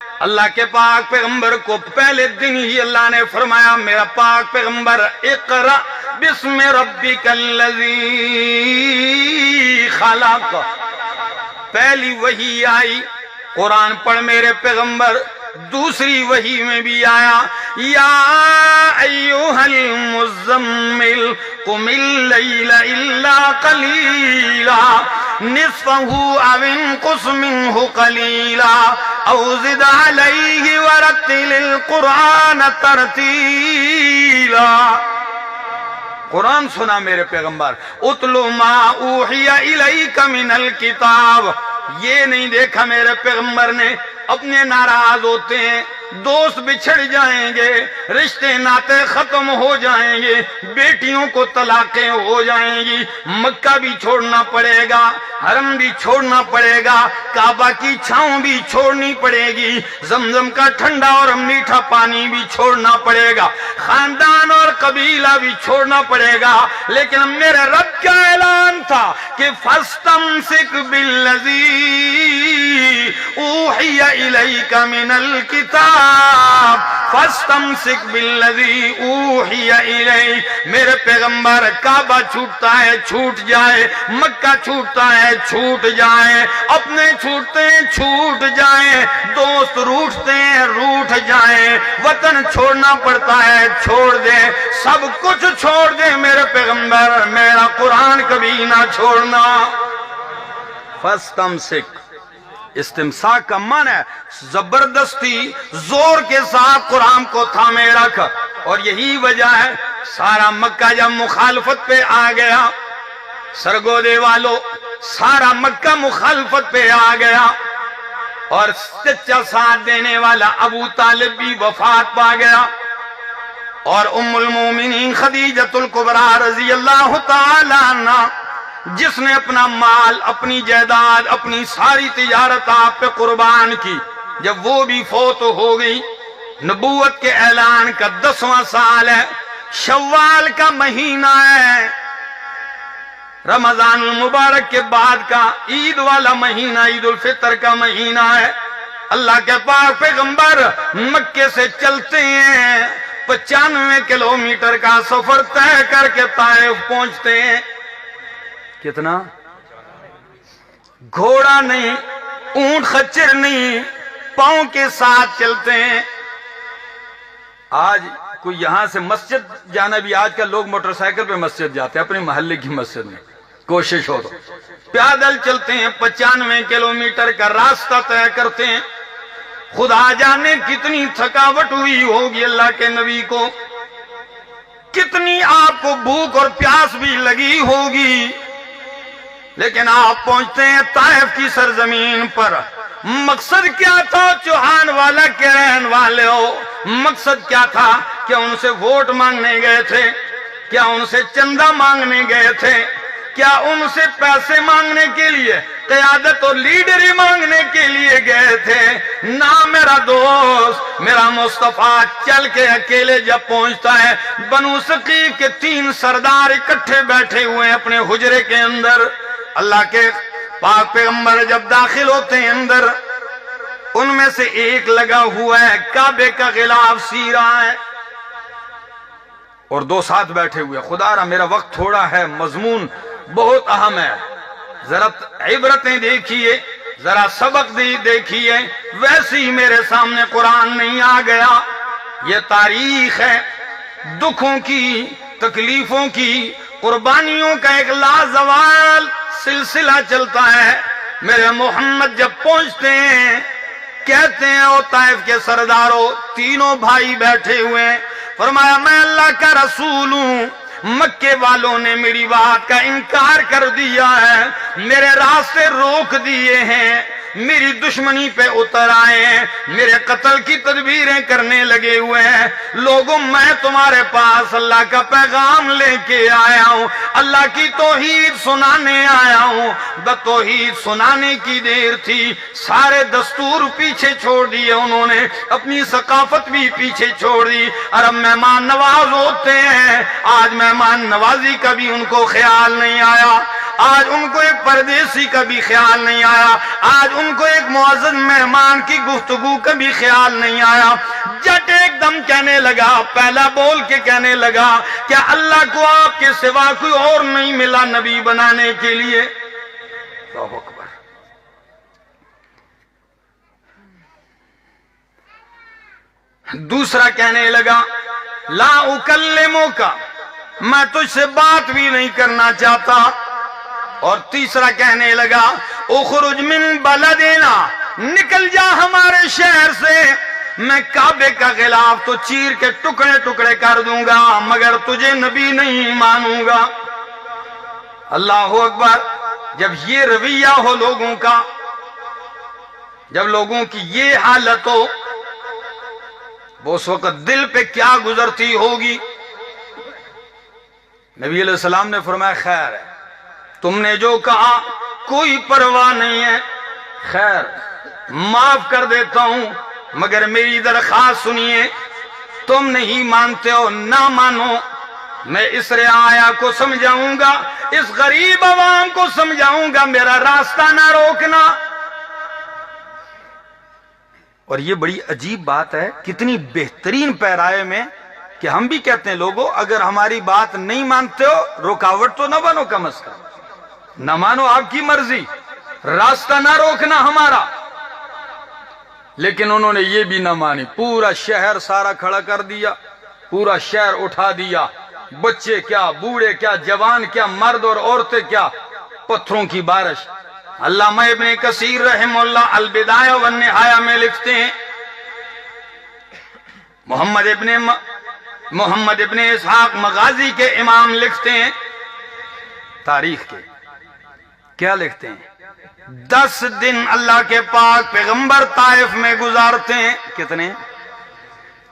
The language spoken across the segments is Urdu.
اللہ کے پاک پیغمبر کو پہلے دن ہی اللہ نے فرمایا میرا پاک پیغمبر اقرا بسم ربک الذی خلق، پہلی وحی آئی قرآن پڑھ میرے پیغمبر، دوسری وحی میں بھی آیا یا ایھا المزمل قم اللیل الا قلیلا نصفہ او انقص منہ قلیلا او زد علیہ ورتل القرآن ترتیلا۔ قرآن سنا میرے پیغمبر، اتلو ما اوحی الیک من الکتاب، یہ نہیں دیکھا میرے پیغمبر نے اپنے ناراض ہوتے ہیں، دوست بچھڑ جائیں گے، رشتے ناتے ختم ہو جائیں گے، بیٹیوں کو طلاقیں ہو جائیں گی، مکہ بھی چھوڑنا پڑے گا، حرم بھی چھوڑنا پڑے گا، کعبہ کی چھاؤں بھی چھوڑنی پڑے گی، زمزم کا ٹھنڈا اور میٹھا پانی بھی چھوڑنا پڑے گا، خاندان اور قبیلہ بھی چھوڑنا پڑے گا، لیکن میرے رب کا اعلان تھا کہ فَاسْتَمْسِكْ بِالَّذِي أُوحِيَ إِلَيْكَ مِنَ الْكِتَابِ فَاسْتَمْسِكْ بِالَّذِي أُوحِيَ إِلَيْكَ۔ میرے پیغمبر کعبہ چھوٹتا ہے چھوٹ جائے، مکہ چھوٹتا ہے چھوٹ جائے، اپنے چھوٹتے ہیں چھوٹ جائیں، دوست روٹھتے ہیں روٹھ جائیں، وطن چھوڑنا پڑتا ہے چھوڑ دیں، سب کچھ چھوڑ دیں میرے پیغمبر، میرا قرآن کبھی نہ چھوڑنا۔ فَاسْتَمْسِكْ، استمساک کا معنی ہے زبردستی زور کے ساتھ قرآن کو تھامے رکھ، اور یہی وجہ ہے سارا مکہ جب مخالفت پہ آ گیا، سرگودے والوں سارا مکہ مخالفت پہ آ گیا، اور سچا ساتھ دینے والا ابو طالب بھی وفات پا گیا، اور ام المومنین خدیجۃ الکبریٰ رضی اللہ تعالی عنہ جس نے اپنا مال، اپنی جائیداد، اپنی ساری تجارت آپ پہ قربان کی، جب وہ بھی فوت ہو گئی، نبوت کے اعلان کا 10واں سال ہے، شوال کا مہینہ ہے، رمضان المبارک کے بعد کا عید والا مہینہ، عید الفطر کا مہینہ ہے، اللہ کے پاک پیغمبر مکے سے چلتے ہیں، 95 کلومیٹر کا سفر طے کر کے طائف پہنچتے ہیں۔ کتنا؟ گھوڑا نہیں، اونٹ خچر نہیں، پاؤں کے ساتھ چلتے ہیں۔ آج کوئی یہاں سے مسجد جانا بھی، آج کل لوگ موٹر سائیکل پہ مسجد جاتے ہیں، اپنے محلے کی مسجد میں، کوشش ہو تو پیادل چلتے ہیں، 95 کلومیٹر کا راستہ طے کرتے ہیں۔ خدا جانے کتنی تھکاوٹ ہوئی ہوگی اللہ کے نبی کو، کتنی آپ کو بھوک اور پیاس بھی لگی ہوگی، لیکن آپ پہنچتے ہیں طائف کی سرزمین پر۔ مقصد کیا تھا؟ چوہان والا کے رہن والے ہو، مقصد کیا تھا؟ کیا ان سے ووٹ مانگنے گئے تھے؟ کیا ان سے چندہ مانگنے گئے تھے؟ کیا ان سے پیسے مانگنے کے لیے، قیادت اور لیڈری مانگنے کے لیے گئے تھے؟ نہ میرا دوست، میرا مصطفیٰ چل کے اکیلے جب پہنچتا ہے، بنو ثقیف کے 3 سردار اکٹھے بیٹھے ہوئے ہیں اپنے حجرے کے اندر، اللہ کے پاک پیغمبر جب داخل ہوتے ہیں اندر، ان میں سے ایک لگا ہوا ہے کعبے کا غلاف سی رہا ہے، اور 2 ساتھ بیٹھے ہوئے۔ خدا را میرا وقت تھوڑا ہے، مضمون بہت اہم ہے، ذرا عبرتیں دیکھیے، ذرا سبق دیکھیے، ویسے ہی میرے سامنے قرآن نہیں آ گیا، یہ تاریخ ہے، دکھوں کی، تکلیفوں کی، قربانیوں کا ایک لازوال سلسلہ چلتا ہے۔ میرے محمد جب پہنچتے ہیں، کہتے ہیں او طائف کے سرداروں، تینوں بھائی بیٹھے ہوئے ہیں، فرمایا میں اللہ کا رسول ہوں، مکے والوں نے میری بات کا انکار کر دیا ہے، میرے راستے روک دیے ہیں، میری دشمنی پہ اتر آئے ہیں، میرے قتل کی تدبیریں کرنے لگے ہوئے ہیں۔ لوگوں میں تمہارے پاس اللہ کا پیغام لے کے آیا ہوں، اللہ کی توحید سنانے آیا ہوں۔ توحید سنانے کی دیر تھی، سارے دستور پیچھے چھوڑ دیے انہوں نے، اپنی ثقافت بھی پیچھے چھوڑ دی۔ عرب مہمان نواز ہوتے ہیں، آج مہمان نوازی کا بھی ان کو خیال نہیں آیا۔ آج ان کو ایک پردیسی کا بھی خیال نہیں آیا، آج ان کو ایک معزز مہمان کی گفتگو کا بھی خیال نہیں آیا۔ جٹ ایک دم کہنے لگا، پہلا بول کے کہنے لگا کہ اللہ کو آپ کے سوا کوئی اور نہیں ملا نبی بنانے کے لیے۔ اللہ اکبر۔ دوسرا کہنے لگا لا اکلمک، میں تجھ سے بات بھی نہیں کرنا چاہتا۔ اور تیسرا کہنے لگا اخرج من بلدنا، نکل جا ہمارے شہر سے، میں کعبے کا غلاف تو چیر کے ٹکڑے ٹکڑے کر دوں گا مگر تجھے نبی نہیں مانوں گا۔ اللہ اکبر۔ جب یہ رویہ ہو لوگوں کا، جب لوگوں کی یہ حالت ہو، وہ اس وقت دل پہ کیا گزرتی ہوگی۔ نبی علیہ السلام نے فرمایا خیر ہے، تم نے جو کہا کوئی پرواہ نہیں ہے، خیر معاف کر دیتا ہوں، مگر میری درخواست سنیے، تم نہیں مانتے ہو نہ مانو، میں اس رعایا کو سمجھاؤں گا، اس غریب عوام کو سمجھاؤں گا، میرا راستہ نہ روکنا۔ اور یہ بڑی عجیب بات ہے، کتنی بہترین پیرائے میں کہ ہم بھی کہتے ہیں لوگوں اگر ہماری بات نہیں مانتے ہو رکاوٹ تو نہ بنو، کم از کم نہ مانو، آپ کی مرضی، راستہ نہ روکنا ہمارا۔ لیکن انہوں نے یہ بھی نہ مانی، پورا شہر سارا کھڑا کر دیا، پورا شہر اٹھا دیا، بچے کیا، بوڑھے کیا، جوان کیا، مرد اور عورتیں کیا، پتھروں کی بارش۔ علامہ ابن کثیر رحمہ اللہ البدایہ والنہایہ میں لکھتے ہیں، محمد ابن اسحاق مغازی کے امام لکھتے ہیں، تاریخ کے کیا لکھتے ہیں، 10 دن اللہ کے پاک پیغمبر طائف میں گزارتے ہیں، کتنے؟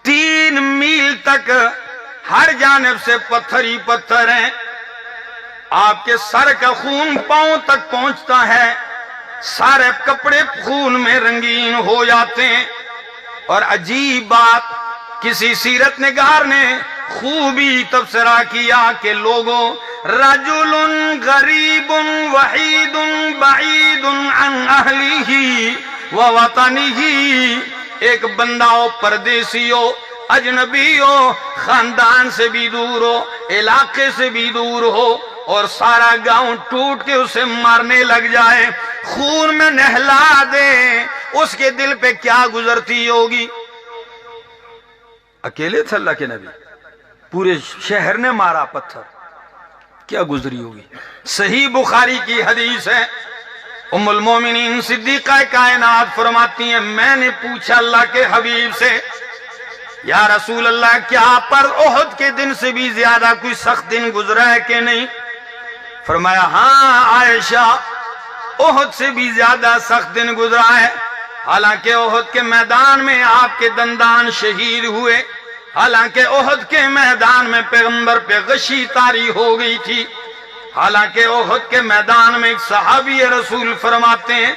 3 میل تک ہر جانب سے پتھر ہی پتھر ہیں، آپ کے سر کا خون پاؤں تک پہنچتا ہے، سارے کپڑے خون میں رنگین ہو جاتے ہیں۔ اور عجیب بات، کسی سیرت نگار نے خوبی تبصرہ کیا کہ لوگوں رجل غریب وحید بعید عن اہلہ ووطنہ، ایک بندہ ہو، پردیسی ہو، اجنبی ہو، خاندان سے بھی دور ہو، علاقے سے بھی دور ہو، اور سارا گاؤں ٹوٹ کے اسے مارنے لگ جائے، خون میں نہلا دے، اس کے دل پہ کیا گزرتی ہوگی۔ اکیلے تھے اللہ کے نبی، پورے شہر نے مارا پتھر، کیا گزری ہوگی۔ صحیح بخاری کی حدیث ہے، ام المومنین صدیقہ کائنات فرماتی ہیں میں نے پوچھا اللہ کے حبیب سے یا رسول اللہ کیا پر احد کے دن سے بھی زیادہ کوئی سخت دن گزرا ہے کہ نہیں؟ فرمایا ہاں عائشہ، احد سے بھی زیادہ سخت دن گزرا ہے، حالانکہ احد کے میدان میں آپ کے دندان شہید ہوئے، حالانکہ احد کے میدان میں پیغمبر پہ غشی طاری ہو گئی تھی، حالانکہ احد کے میدان میں ایک صحابی رسول فرماتے ہیں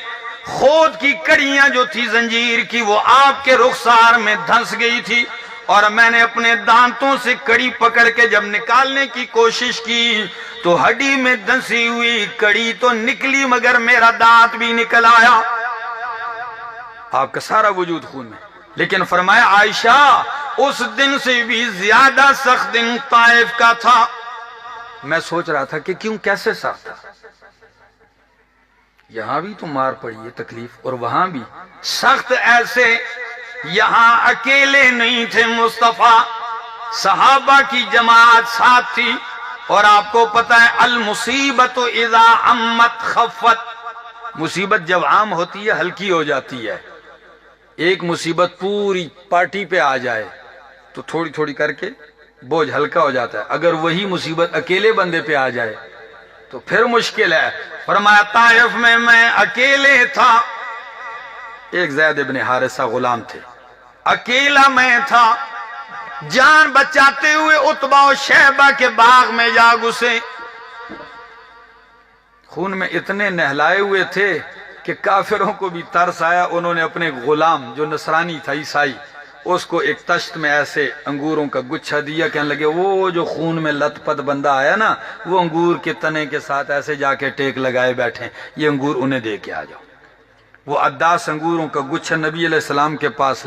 خود کی کڑیاں جو تھی زنجیر کی وہ آپ کے رخسار میں دھنس گئی تھی، اور میں نے اپنے دانتوں سے کڑی پکڑ کے جب نکالنے کی کوشش کی تو ہڈی میں دھنسی ہوئی کڑی تو نکلی مگر میرا دانت بھی نکل آیا، آپ کا سارا وجود خون میں۔ لیکن فرمایا عائشہ اس دن سے بھی زیادہ سخت دن طائف کا تھا۔ میں سوچ رہا تھا کہ کیوں، کیسے سخت تھا، یہاں بھی تو مار پڑی ہے تکلیف، اور وہاں بھی سخت ایسے، یہاں اکیلے نہیں تھے مصطفیٰ، صحابہ کی جماعت ساتھ تھی، اور آپ کو پتہ ہے المصیبت اذا عمت خفت، مصیبت جب عام ہوتی ہے ہلکی ہو جاتی ہے، ایک مصیبت پوری پارٹی پہ آ جائے تو تھوڑی تھوڑی کر کے بوجھ ہلکا ہو جاتا ہے، اگر وہی مصیبت اکیلے بندے پہ آ جائے تو پھر مشکل ہے۔ فرمایا طائف میں اکیلے تھا، ایک زید ابن حارثہ غلام تھے، اکیلا میں تھا، جان بچاتے ہوئے عتبہ و شیبہ کے باغ میں جا گھسے، خون میں اتنے نہلائے ہوئے تھے کہ کافروں کو بھی ترس آیا، انہوں نے اپنے غلام جو نصرانی تھا، عیسائی، اس کو ایک تشت میں ایسے انگوروں کا گچھا دیا، کہنے لگے وہ جو خون میں لت پت بندہ آیا نا، وہ انگور کے تنے کے ساتھ ایسے جا کے ٹیک لگائے بیٹھے، یہ انگور انہیں دے کے آ جاؤ۔ وہ 10 انگوروں کا گچھا نبی علیہ السلام کے پاس